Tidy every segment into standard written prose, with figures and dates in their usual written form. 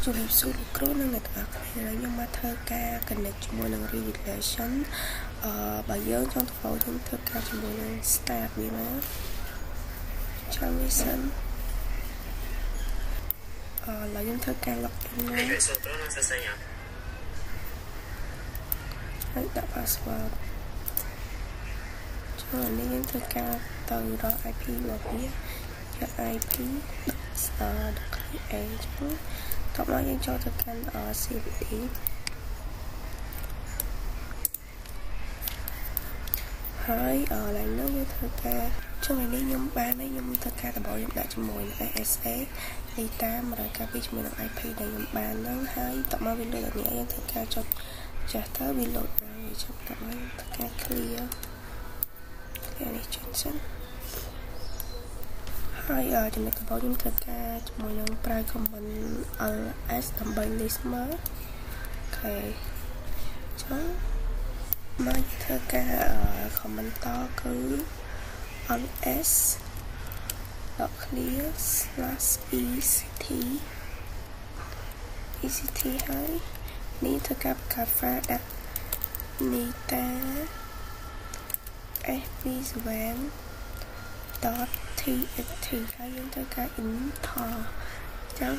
ជំរាបសួរលោកគ្រូនិងអ្នកទាំងអស់គ្នាខ្ញុំមកធ្វើការ connect ជាមួយនឹង regulation បើយើងចង់ធ្វើយើងធ្វើការជាមួយនឹង start វាណាចាំវាសិនឥឡូវខ្ញុំធ្វើការ login ណាហើយដាក់ password ចូលនេះយើងធ្វើការទៅដល់ IP របស់វាយក IP .a ចឹងតោះមកយើងចូលទៅកាន់ CVD ហើយឡើងនោះយើងធ្វើការចូលនេះខ្ញុំបានហើយខ្ញុំធ្វើការដំបូងខ្ញុំដាក់ជាមួយនឹង ASA នេះតាមរកពីជាមួយនឹង IP ដែលខ្ញុំបានហ្នឹងហើយតោះមកវាលើកនេះយើងធ្វើការចុចចាស់ទៅវាលោតឡើងវាចុចតោះមកធ្វើការ clear នេះចុចសិនហើយចំណុចដំបូងខ្ញុំធ្វើការជាមួយនឹងប្រើ command ls ដើម្បី list មើលអូខេចឹងមកធ្វើការ comment តគឺ ls .clear /ect ហើយនេះធ្វើការបង្កើត file ដាក់ nita sp7.txt ហើយយើងធ្វើការ enter ចឹង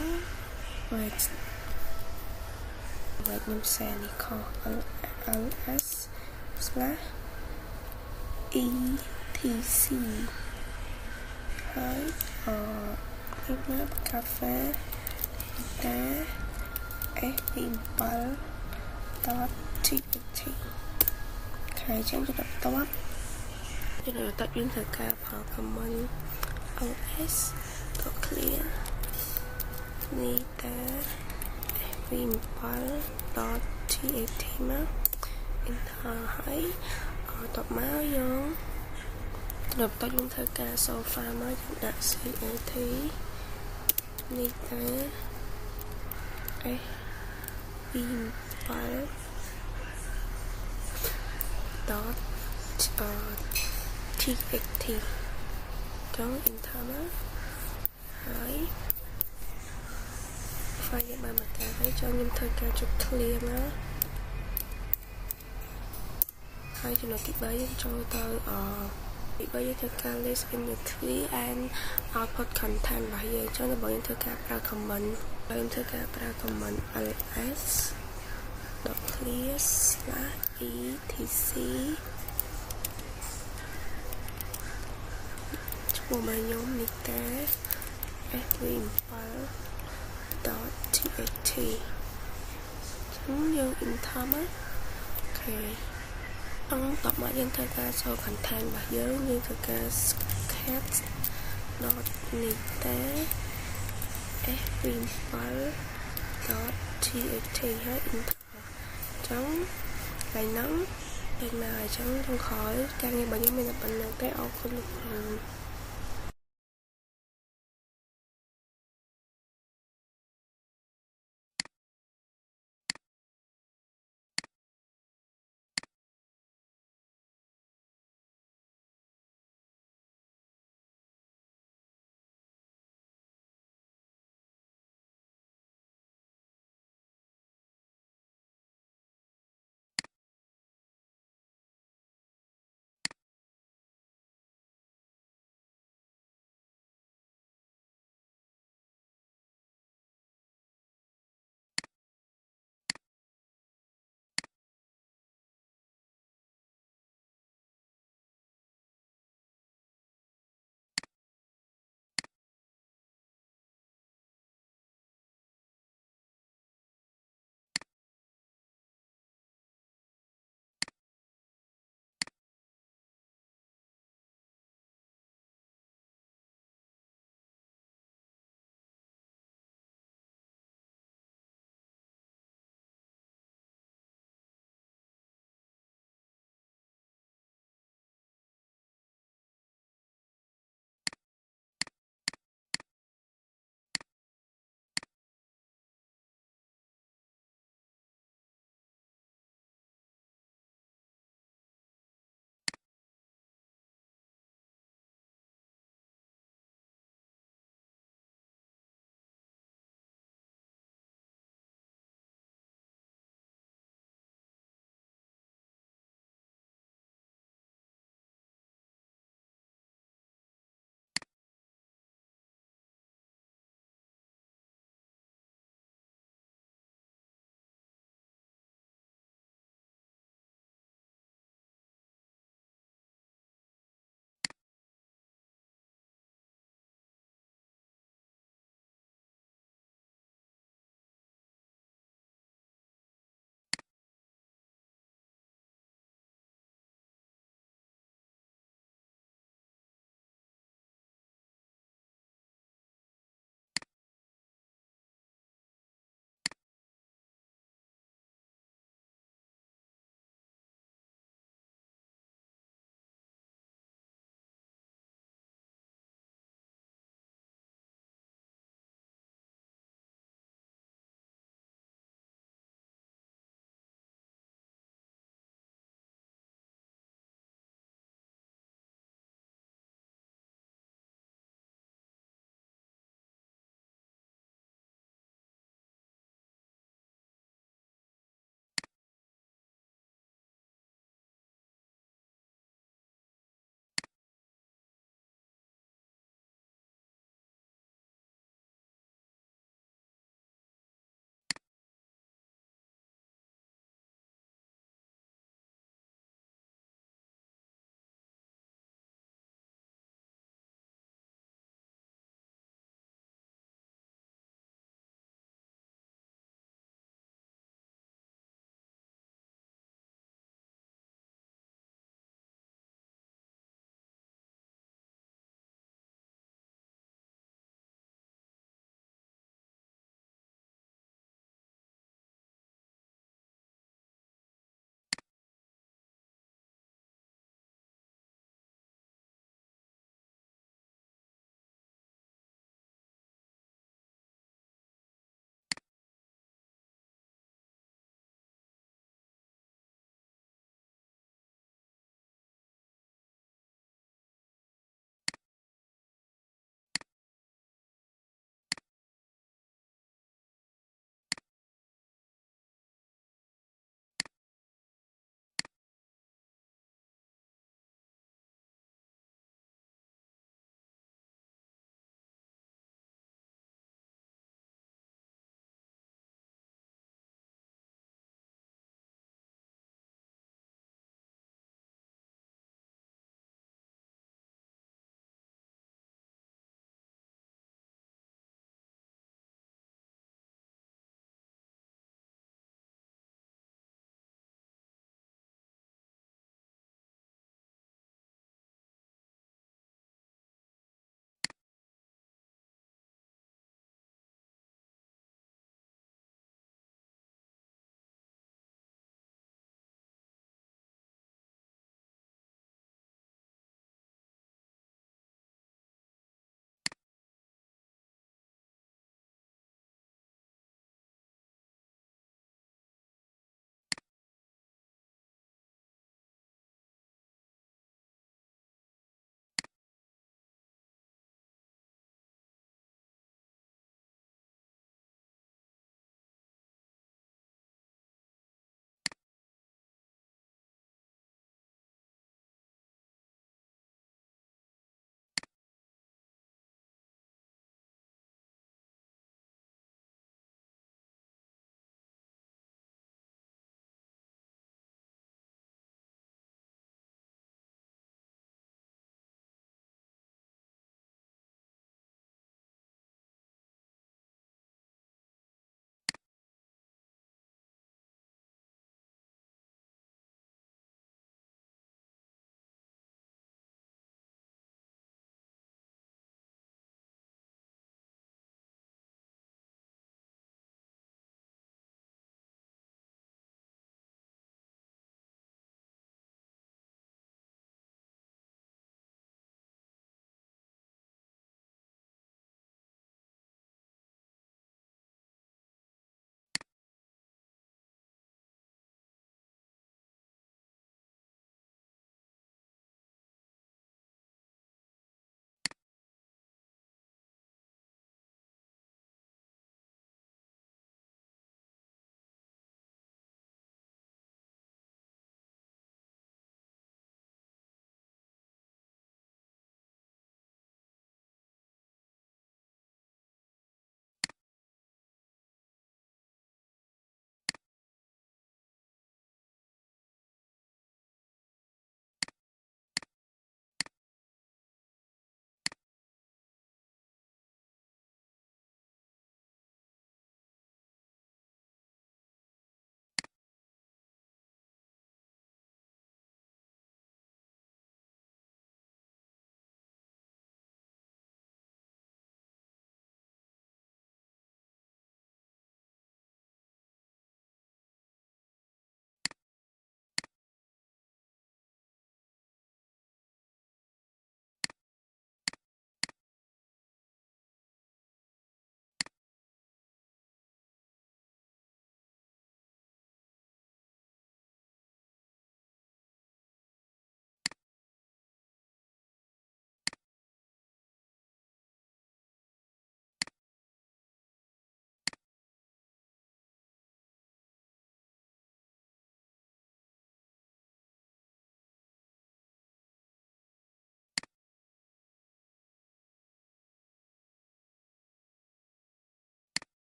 wait ខ្ញុំ share នេះខុស ls/etc ហើយខ្ញុំមកបង្កើត file nita sp7.txt ហើយចឹងទៅបន្ទាប់យើងធ្វើការផល command ls .clear nita sp7.txt មក enter ហើយតបមកយើងដល់តខ្ញុំធ្វើការ sofa មកយើងដាក់ cat nita sp7.txt ចឹង enter មកហើយ file យើងបានមកការហើយចូលខ្ញុំធ្វើការចុច clear មកហើយចំណុចទី3យើងចូលទៅទី3យើងធ្វើការ list inventory and output content របស់យើងចឹងដល់យើងធ្វើការប្រើ command យើងធ្វើការប្រើ command ls .clear /etc ឈ្មោះរបស់ខ្ញុំ nita sp7.txt ចឹងយើង enter មកអូខេតបមកយើងធ្វើការចូល content របស់យើងធ្វើការ cat .nita sp7.txt ហើយ enter ចឹងហើយហ្នឹងពេលណាអញ្ចឹងចុងក្រោយការងាររបស់យើងមានតែប៉ុណ្្នឹងទេអរគុណលោកគ្រូ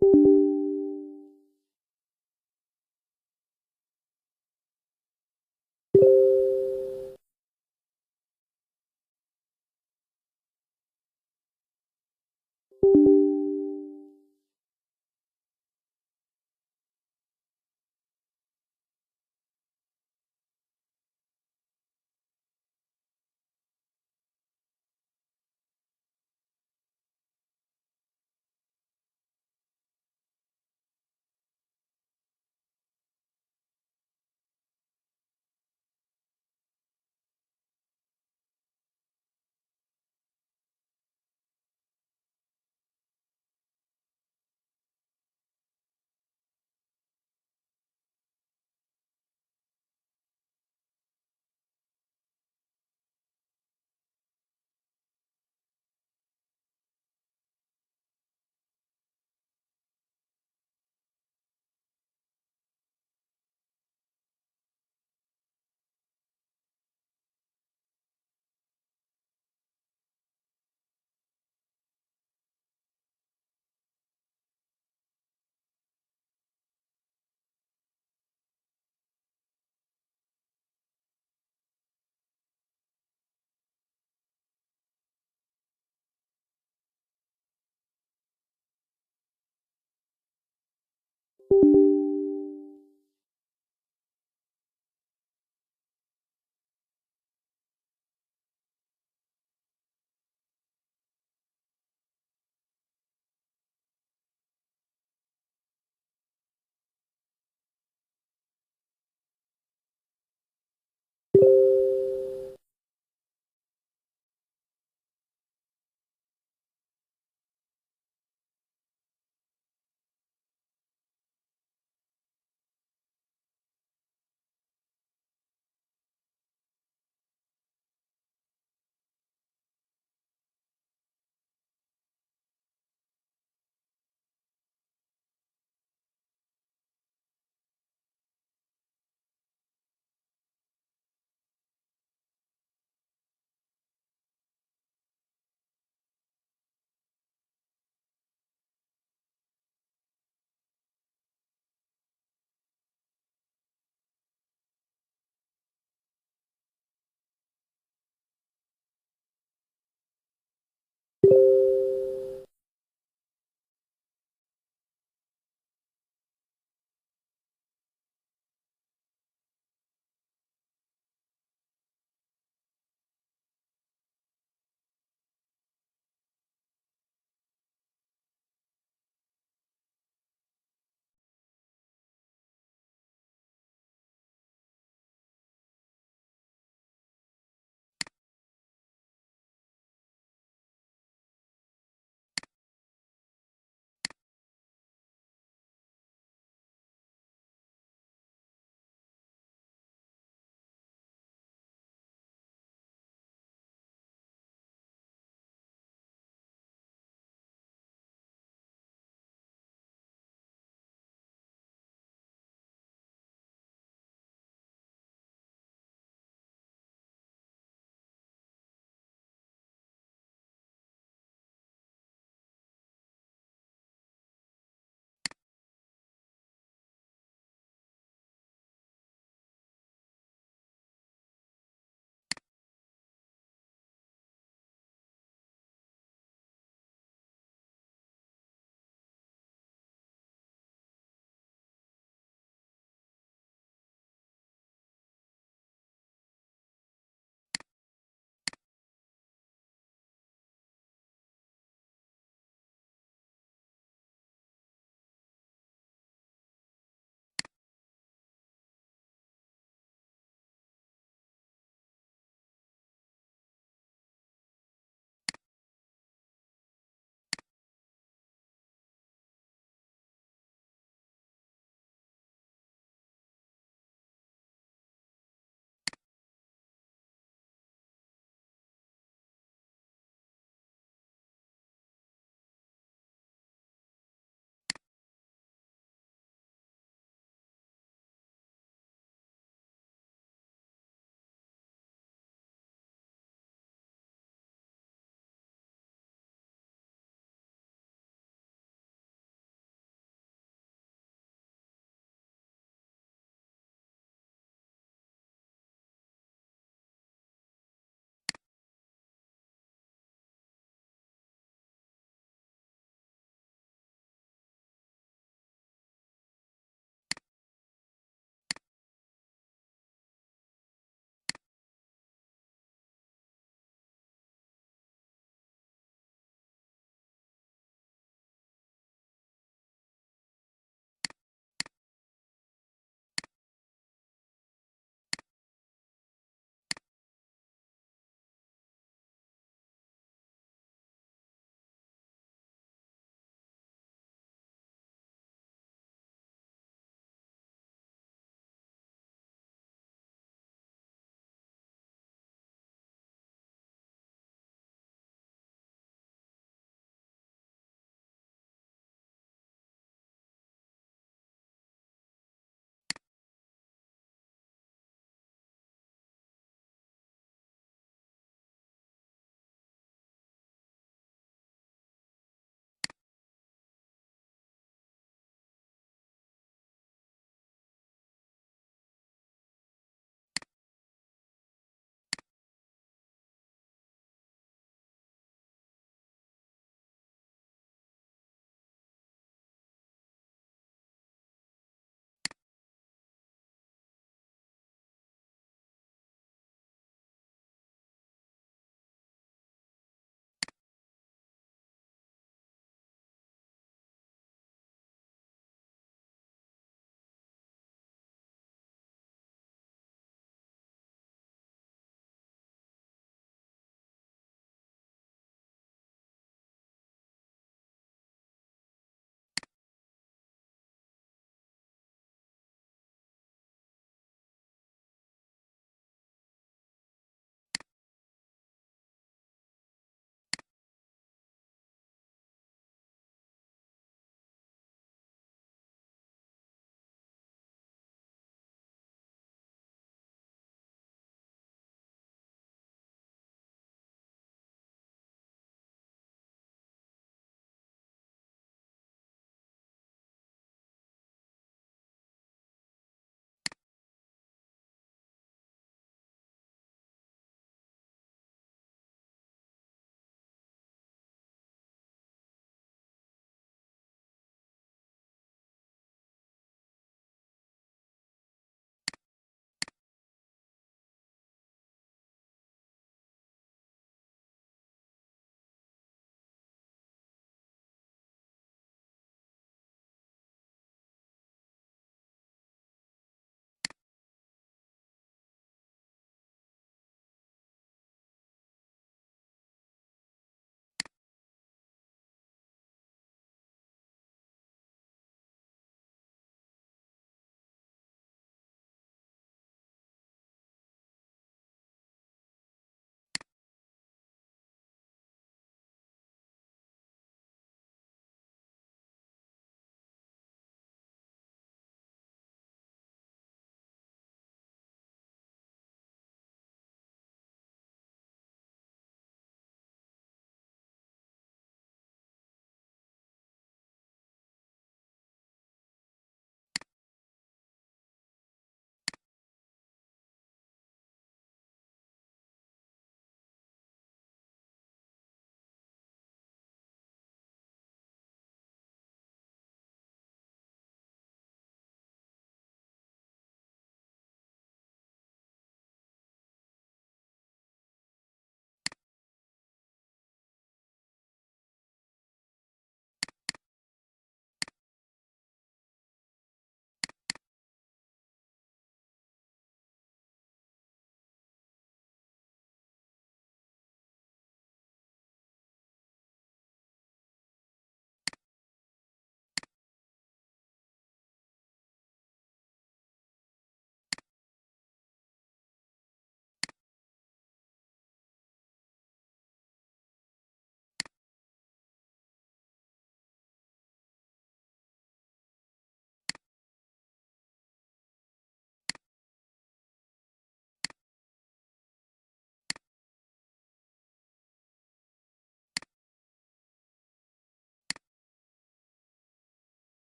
។